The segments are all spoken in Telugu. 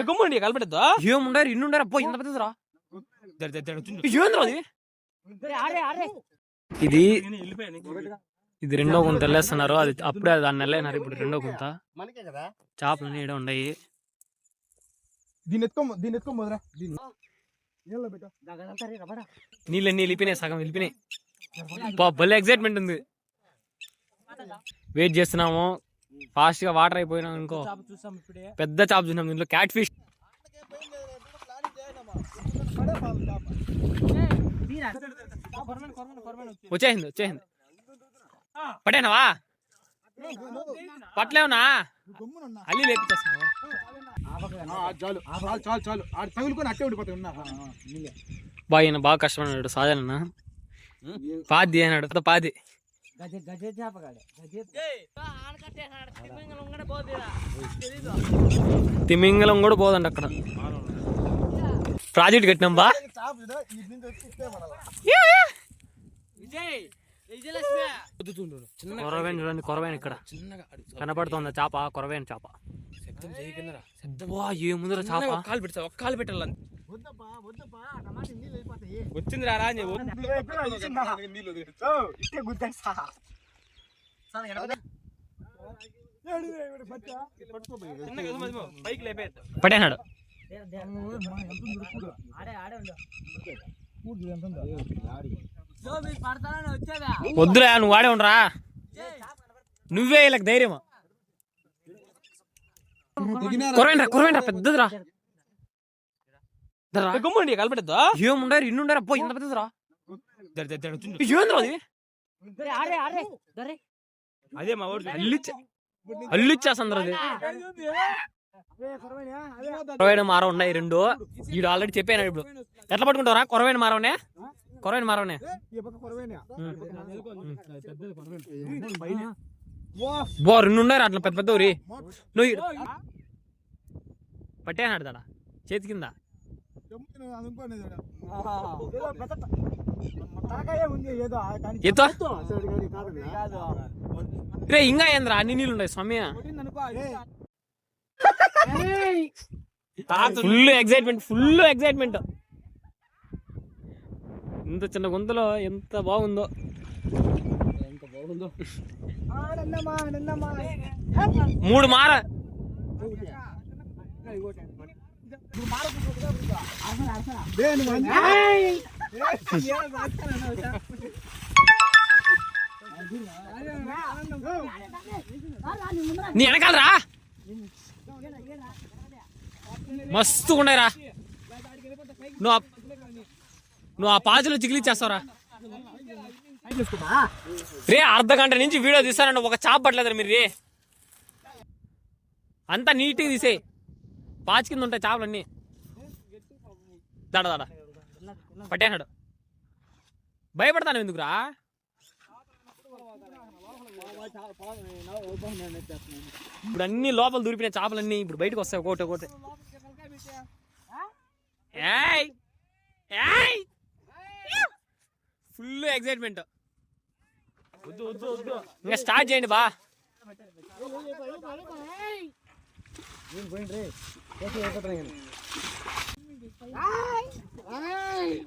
గమ్ముండి కలపడద్దా ఏముండారు ఇన్నుండారు అబ్బో ఎంత పెద్దదిరా ఇది ఇది రెండో గుంత వెళ్ళేస్తున్నారు. అది అప్పుడే దాన్ని వెళ్ళేనారు. ఇప్పుడు రెండో గుంత చేపలు నీడ ఉన్నాయి. నీళ్ళన్నీ వెళ్ళిపోయినాయి, సగం వెళ్ళిపోయినాయి. భలే ఎక్సైట్మెంట్ ఉంది. వెయిట్ చేస్తున్నాము. ఫాస్ట్ గా వాటర్ అయిపోయినా ఇంకో పెద్ద చేప చూసినాం. దీంట్లో క్యాట్ ఫిష్. వచ్చేసింది వచ్చేసింది. పట్టేనావా? పట్టలేవునా? అల్లి లేపిస్తున్నావు. బాగా బాగా కష్టపడినాడు సాజన. పాది అన్నాడు. పాది తిమింగలం కూడా పోదండి అక్కడ. ప్రాజెక్ట్ కట్టినాం బా. కొరవేన్ చూడండి, కొరవేన్ ఇక్కడ కనపడుతుంది చేప. కొరవేన్ చేప. ఏముందిరా చేప? కాలు పెడతా, ఒక్క కాలు పెట్టాలని వచ్చింది రా. పట్టేనాడు. వద్దురా, నువ్వు వాడే ఉండరా. నువ్వే ఇలా ధైర్యమా. కొరవేండ్రా పెద్దదిరా. గమ్ముండి కలపడద్దా ఏముండారు ఇన్నుండారు అబ్బో ఎంత పెద్దదిరా. అదే మా అల్లిచ్చేసందరు. అది కొరవేణ మార ఉన్నాయి రెండు. వీడు ఆల్రెడీ చెప్పాను. ఇప్పుడు ఎట్లా పట్టుకుంటారా? కొరవేణ మారవనే, కొరవేణ మారవనే. బో రెండు ఉన్నాయి అట్లా పెద్ద పెద్ద ఊరి. నువ్వు పట్టేనాడు దాడా చేతి కింద. రే ఇంకా ఏంద్రా అన్ని నీళ్ళు ఉన్నాయి స్వామి. Full excitement, full excitement. ఇంత చిన్న గుంతలో ఎంత బాగుందో. మూడు మార నీ వెనకాలరా. మస్తు ఉన్నాయిరా. నువ్వు ఆ పాజులో చికిలిచ్చేస్తావురా. రే అర్ధ గంట నుంచి వీడియో తీస్తానండి, ఒక చాప పట్టలేదు మీరు. అంతా నీట్గా తీసేయి. పాచి కింద ఉంటాయి చేపలన్నీ. దాడ దాడ పట్టేనాడు. భయపడతాను ఎందుకురా? ఇప్పుడు అన్ని లోపల దూరిపోయిన చేపలన్నీ ఇప్పుడు బయటకు వస్తాయి ఒకటి ఒకటి. Full excitement. ఇంకా స్టార్ట్ చేయండి బా.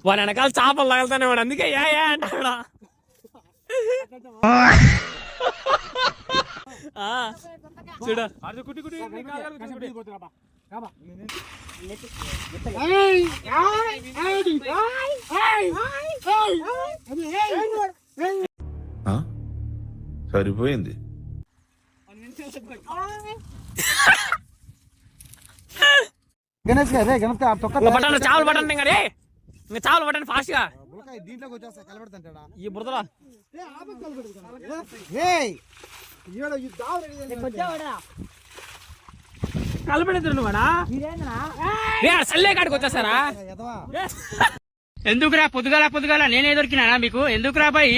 వాడు వెనకాల చేపలు తగలుతానే వాడు. అందుకే ఏ అంటాడా. చూడు సరిపోయింది. పట్టండి చావలు పట్టండి. ఇంకా ఇంకా చావలు పట్టండి ఫాస్ట్ గా. దీంట్లోకి వచ్చేస్తా కలబెడతాంటాడా ఈ బురదలో. కలపడేద్దరు నువ్వా? సల్లే కాడికి వచ్చేసారా? ఎందుకురా పొద్దుగాల పొద్దుగాల నేనే దొరికినా మీకు? ఎందుకురా బాయ్?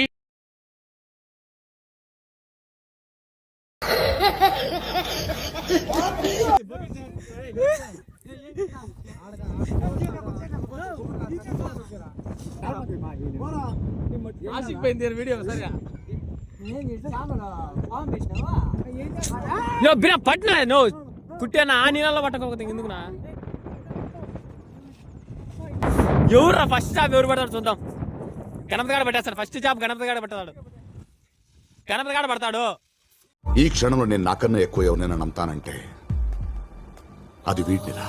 ఆసిపోయింది వీడియో సరిగా. పట్టినా నువ్వు కుట్టానా ఆ నీళ్ళలో పట్టకపోతే ఎందుకునా? ఎవరు ఫస్ట్ చాప్ ఎవరు పడతాడు చూద్దాం. గణపతిగాడ పెట్టేస్తాడు ఫస్ట్ చాప్. గణపతిగాడ పడతాడు. గణపతిగాడ పడతాడు. ఈ క్షణంలో నేను నాకన్నా ఎక్కువ ఎవరైనా నమ్ముతానంటే అది వీటిరా.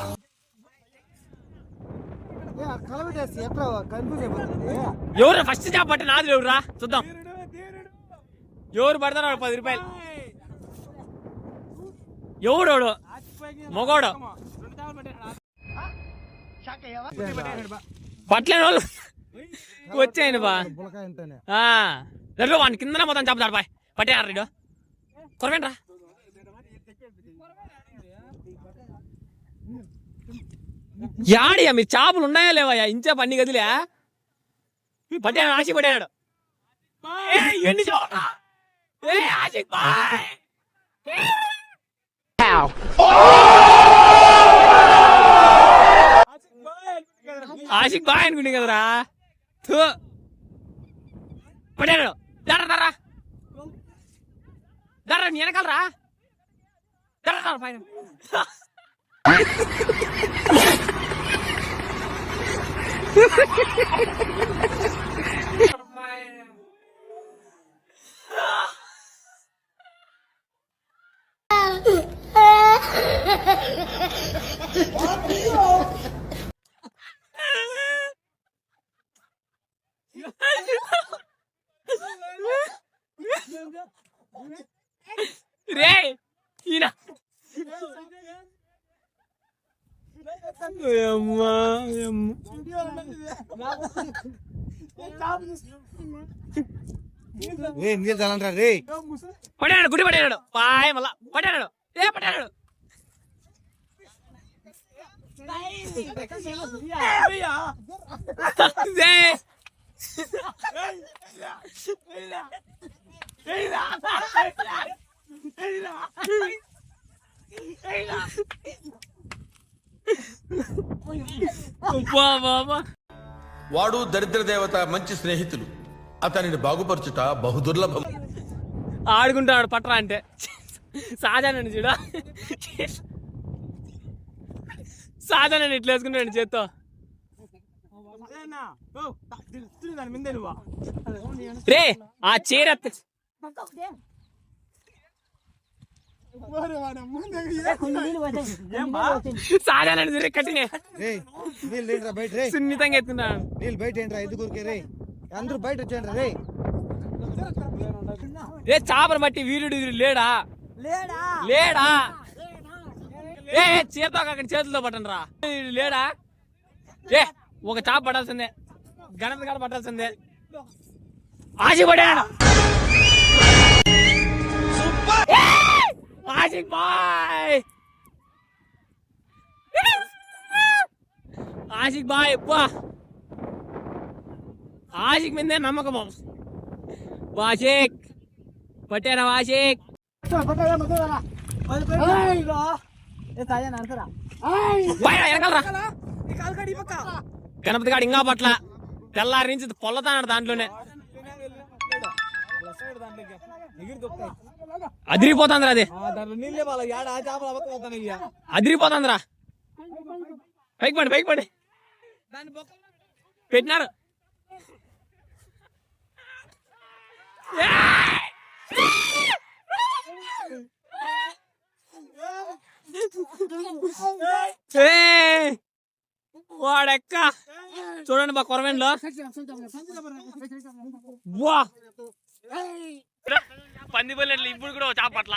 కలబెట్టేసి ఎట్లా కన్ఫ్యూజ్ అయిపోతుంది. ఎవరు ఫస్ట్ చాప్ పట్టే నాది ఎవరురా చూద్దాం. ఎవరు పడతాడు 10 రూపాయలు. ఎవడు మొగోడు పట్లేని వాళ్ళు వచ్చాయండి బా. బులకాయ అంటేనే వాడిని కింద మొత్తం చెప్తాడు బాయ్. పట్టేయారు రీడు కొరవేంట్రా. యాడియా మీ చేపలు ఉన్నాయా లేవయ్యా? ఇంచే పన్ని గదిలే పట్టాడు. ఆశ పట్టాడు. ఎన్ని చూడరా ఆశిక్ బాయ్. ఆశిక్ బాయ్ అనుకుంటే కదరా. పడాడు. దర్రా దర్రా నీ వెనకాలరా. దర్రా పైన రే ఈయన నీళ్ళు తలంటారా రే. పడాడు. గుడి పడాడు. పాయ మళ్ళా పడాడు. ఏ పడాడు. వాడు దరిద్ర దేవత మంచి స్నేహితులు. అతనిని బాగుపరచుట బహుదుర్లభం. ఆడుకుంటాడు పట్రా అంటే సాధారణ చూడ. సాధారణ ఇట్లా వేసుకుంటాడు చేత్తో. రే ఆ చీర సాధారణ కట్టినే నీళ్ళు ఏంట్రా బయట రే. సున్నితంగా ఎత్తున్నాడు. నీళ్ళు బయట ఏంట్రా ఎందుకు రే. అందరూ బయట వచ్చేయండి రే. ఏ చాపను బట్టి వీరుడు లేడా లేడా. ఏ చేతో అక్కడ చేతులతో పట్టండి రా. లేడా. ఏ ఒక చాప పడాల్సిందే. గణపతి కాడ పట్టాల్సిందే. ఆశపడాడు. ఆశిక్ బాయ్. ఆశిక్ బాయ్ ఆశిక్ మీదే నమ్మకం. వాషిక్ పట్టారా వాషిక్. గణపతి గాడు ఇంకా పట్ల తెల్లారి నుంచి పొల్లతాడు దాంట్లోనే. అదిరిపోతుందిరా అది. అదిరిపోతుందిరా. పైకి పడి పెట్టినారు. వాడెక్క చూడండి మా కొరవేంలో పంది పల్లెట్లు ఇప్పుడు కూడా చాప పట్ల.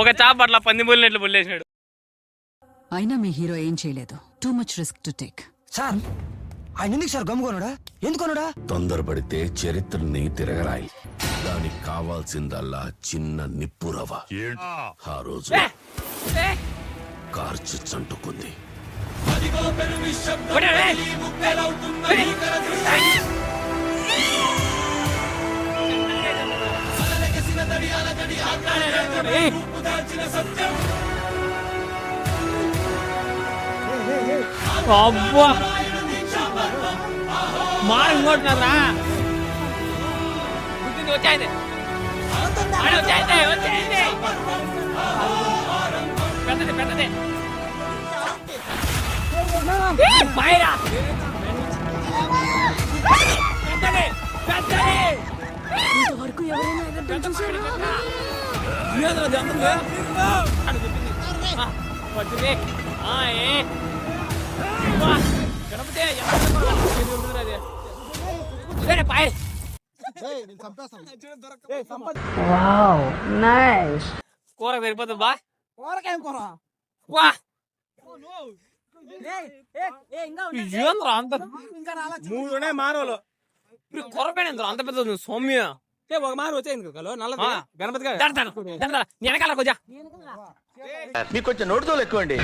ఒక చాప పట్ల పంది పల్లెట్లు పొల్లేసినాడు. అయినా మీ హీరో ఏం చేయలేదు. Too much risk to take. Sir ఆయన ఎందుకు సార్ గమ్ముకోనుడా? ఎందుకోనుడా? తొందరపడితే చరిత్రని తిరగరాయి. దానికి కావాల్సిందల్లా చిన్న నిప్పురవ. ఆ రోజు కార్చి చంటుకుంది. అబ్బా మారింకోటినారా. వచ్చేయండి వచ్చేయండి వచ్చేయండి. పెద్దది పెద్దది పైరా పెద్దది పెద్దది ఇంతవరకు ఎవరైనా ఎగరడం చూసారా? కూర సరిపోతుంది బా కూరకేం కూర వా ఇంకా ఏంద్రా అంత మూడునే మానవులు కొరపేనేంద్ర అంత పెద్ద సౌమ్య ఒక మారు వచ్చేది నల్ల గణపతి గారు వెనకాల కొంచెం మీకు కొంచెం నోటుతోలు ఎక్కువ అండి.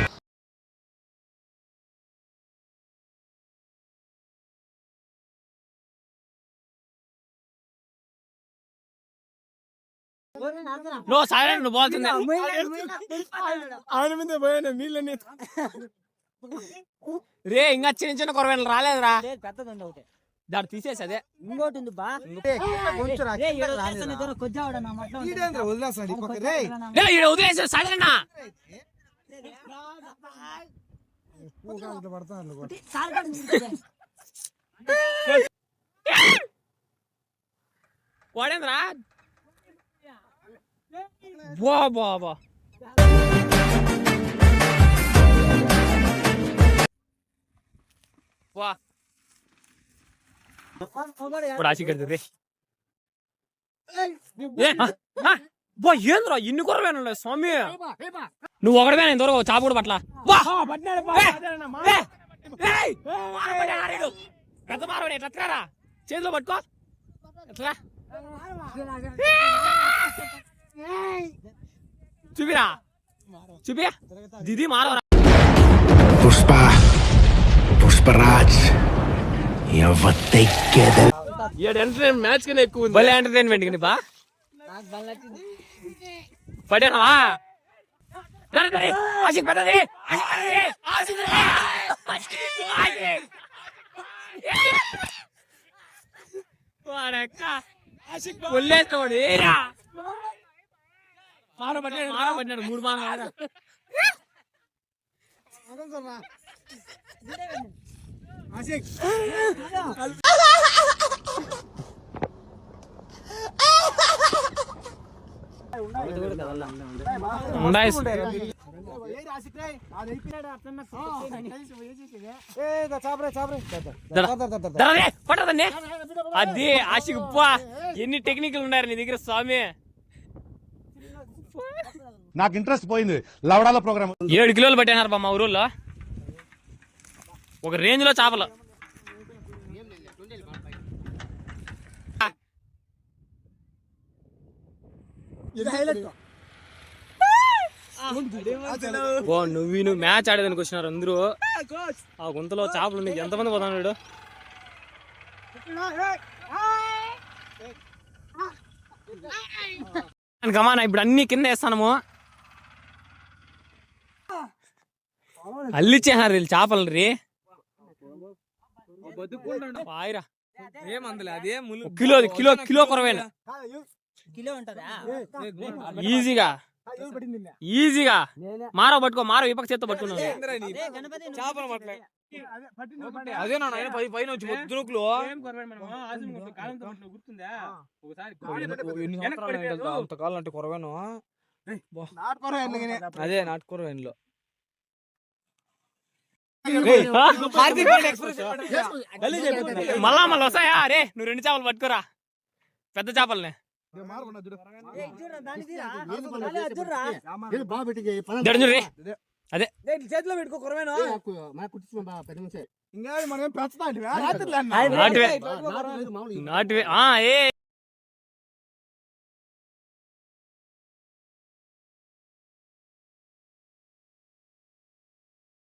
నువ్వు సరే నువ్వు పోతుంది ఆయన మీద పోయిన నీళ్ళని రే ఇంకా చిన్న చిన్న కొరవేలు రాలేదురా పెద్దదండి ఒకటి దాన్ని తీసేసి అదే ఇంకోటి ఉంది బా వదిలేసి సరేనా వాడేంద్రా బా బా బా వా ఆశ కడుతుంది ఏంద్రా ఇన్ని కొరవేనా స్వామి నువ్వు ఒకడమే నేను దొరకవు చాప కూడా పట్ల పెద్ద మారవాడు ఎట్లా చేతిలో పట్టుకో ఎట్లా చూపిరా చూపి దిది మారవరా పుష్పరాజ్ మ్యాచ్ కన్నా ఎక్కువ భలే ఎంటర్టైన్మెంట్ కానీ బా పడేనావా పడ్డాడు మూడు మాన పట్టదండి అది ఆశకు ఎన్ని టెక్నికల్ ఉన్నారు నీ దగ్గర స్వామి నాకు ఇంట్రెస్ట్ పోయింది లవడాల ప్రోగ్రామ్ 7 కిలోలు పట్టినారు బా మా ఊరులో ఒక రేంజ్ లో చేపలు నువ్వు మ్యాచ్ ఆడేదానికి వచ్చినారు అందరూ ఆ గుంతలో చేపలు నీకు ఎంతమంది పోతున్నాడు గమానా ఇప్పుడు అన్ని కింద వేస్తాము అల్లిచ్చేసారు వీళ్ళు చేపలు రీ పాయిరా కిలో కిలో కిలో కొరవేనా ఈజీగా ఈజీగా మారో పట్టుకో మారో ఈ పక్క చేత్తో పట్టుకున్నాను అదే పైన వచ్చి అంతకాలం అంటే కొరవేను అదే నాటుకొరవేనులో మళ్ళా మళ్ళీ వస్తాయా అరే నువ్వు 2 చేపలు పట్టుకోరా పెద్ద చేపలనే అదే చేతిలో పెట్టుకో కొరవేను నాటువే ఏ